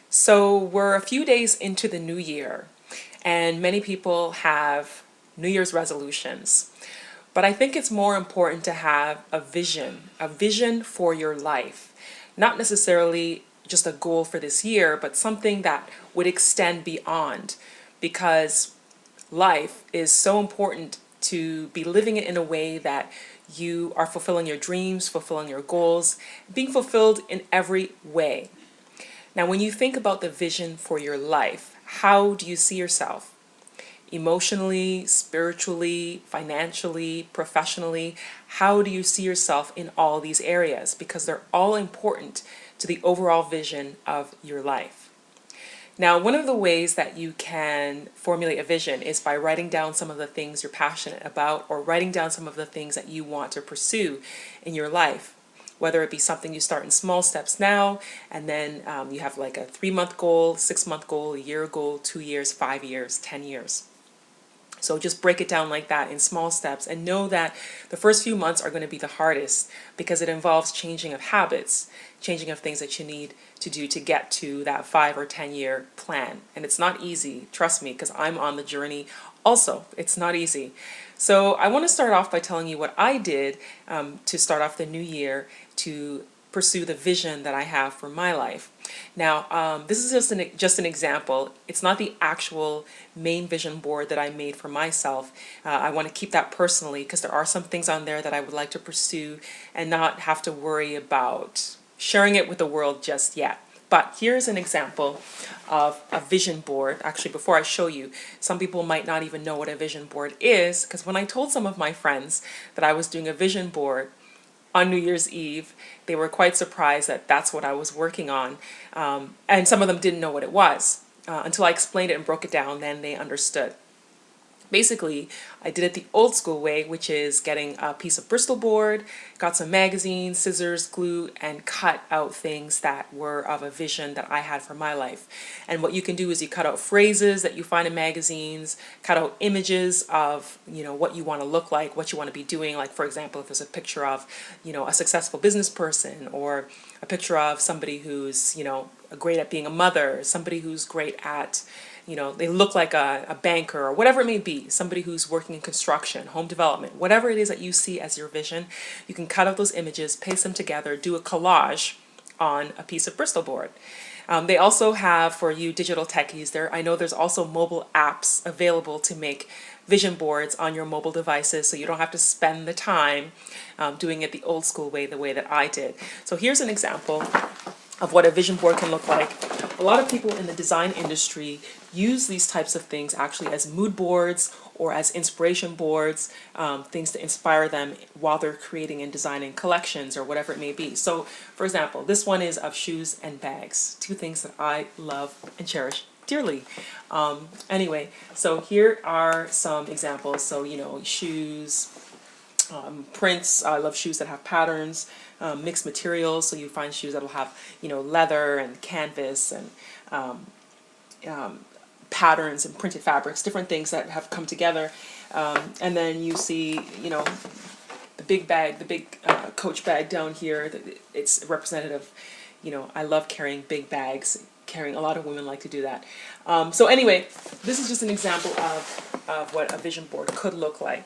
So we're a few days into the new year, and many people have New Year's resolutions. But I think it's more important to have a vision for your life. Not necessarily just a goal for this year, but something that would extend beyond, because life is so important to be living it in a way that you are fulfilling your dreams, fulfilling your goals, being fulfilled in every way. Now, when you think about the vision for your life, how do you see yourself? Emotionally, spiritually, financially, professionally? How do you see yourself in all these areas? Because they're all important to the overall vision of your life. Now, one of the ways that you can formulate a vision is by writing down some of the things you're passionate about, or writing down some of the things that you want to pursue in your life. Whether it be something you start in small steps now, and then you have like a 3-month goal, 6-month goal, a year goal, 2 years, 5 years, 10 years. So just break it down like that in small steps, and know that the first few months are going to be the hardest, because it involves changing of habits, changing of things that you need to do to get to that 5 or 10-year plan. And it's not easy, trust me, because I'm on the journey also. It's not easy. So I want to start off by telling you what I did to start off the new year to pursue the vision that I have for my life. Now, this is just an example. It's not the actual main vision board that I made for myself. I want to keep that personally, because there are some things on there that I would like to pursue and not have to worry about sharing it with the world just yet. But here's an example of a vision board. Actually, before I show you, some people might not even know what a vision board is, because when I told some of my friends that I was doing a vision board on New Year's Eve, they were quite surprised that that's what I was working on. And some of them didn't know what it was. Until I explained it and broke it down, then they understood. Basically, I did it the old school way, which is getting a piece of Bristol board, got some magazines, scissors, glue, and cut out things that were of a vision that I had for my life. And what you can do is you cut out phrases that you find in magazines, cut out images of, what you want to look like, what you want to be doing. Like, for example, if there's a picture of, a successful business person, or a picture of somebody who's, great at being a mother, somebody who's great at, they look like a banker, or whatever it may be, somebody who's working in construction, home development, whatever it is that you see as your vision, you can cut out those images, paste them together, do a collage on a piece of Bristol board. They also have, for you digital techies, I know there's also mobile apps available to make vision boards on your mobile devices, so you don't have to spend the time doing it the old school way, the way that I did. So here's an example of what a vision board can look like. A lot of people in the design industry use these types of things actually as mood boards or as inspiration boards, things to inspire them while they're creating and designing collections or whatever it may be. So, for example, this one is of shoes and bags, two things that I love and cherish dearly. Anyway, so here are some examples. So, shoes, prints. I love shoes that have patterns, mixed materials. So you find shoes that'll have, leather and canvas and patterns and printed fabrics, different things that have come together. And then you see, the big bag, the big Coach bag down here. It's representative. I love carrying big bags. A lot of women like to do that. So anyway, this is just an example of what a vision board could look like.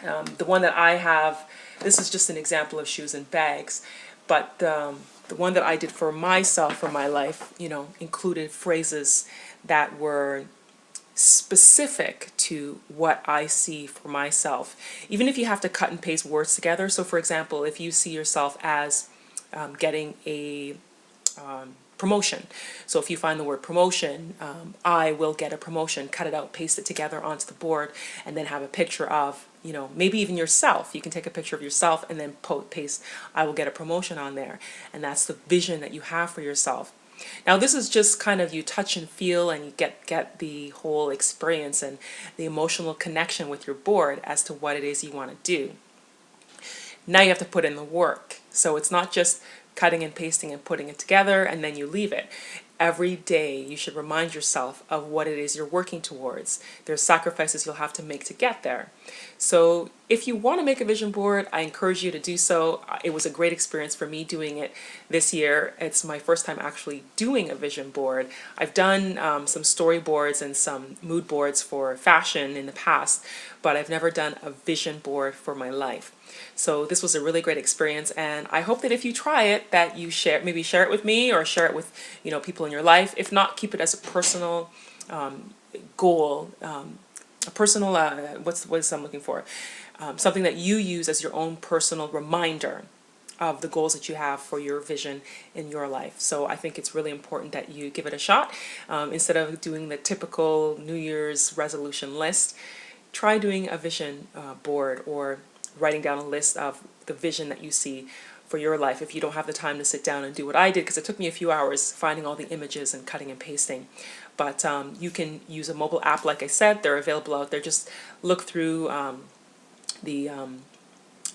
The one that I have, this is just an example of shoes and bags, but the one that I did for myself, for my life, included phrases that were specific to what I see for myself. Even if you have to cut and paste words together. So for example, if you see yourself as getting a promotion. So if you find the word promotion, I will get a promotion, cut it out, paste it together onto the board, and then have a picture of, maybe even yourself. You can take a picture of yourself and then paste, I will get a promotion on there. And that's the vision that you have for yourself. Now this is just kind of you touch and feel, and you get the whole experience and the emotional connection with your board as to what it is you want to do. Now you have to put in the work. So it's not just cutting and pasting and putting it together and then you leave it. every day you should remind yourself of what it is you're working towards. There's sacrifices you'll have to make to get there. So if you want to make a vision board, I encourage you to do so. It was a great experience for me doing it this year. It's my first time actually doing a vision board. I've done some storyboards and some mood boards for fashion in the past, but I've never done a vision board for my life. So this was a really great experience, and I hope that if you try it, that you maybe share it with me or share it with people in your life. If not, keep it as a personal goal, a personal what I'm looking for, something that you use as your own personal reminder of the goals that you have for your vision in your life. So I think it's really important that you give it a shot. Instead of doing the typical New Year's resolution list, try doing a vision board, or writing down a list of the vision that you see for your life if you don't have the time to sit down and do what I did, because it took me a few hours finding all the images and cutting and pasting. But you can use a mobile app, like I said. They're available out there. Just look through the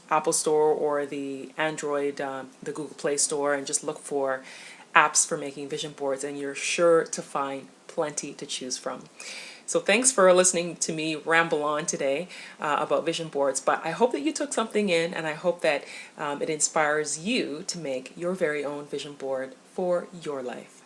Apple Store or the Android, the Google Play Store, and just look for apps for making vision boards, and you're sure to find plenty to choose from. So thanks for listening to me ramble on today about vision boards, but I hope that you took something in, and I hope that it inspires you to make your very own vision board for your life.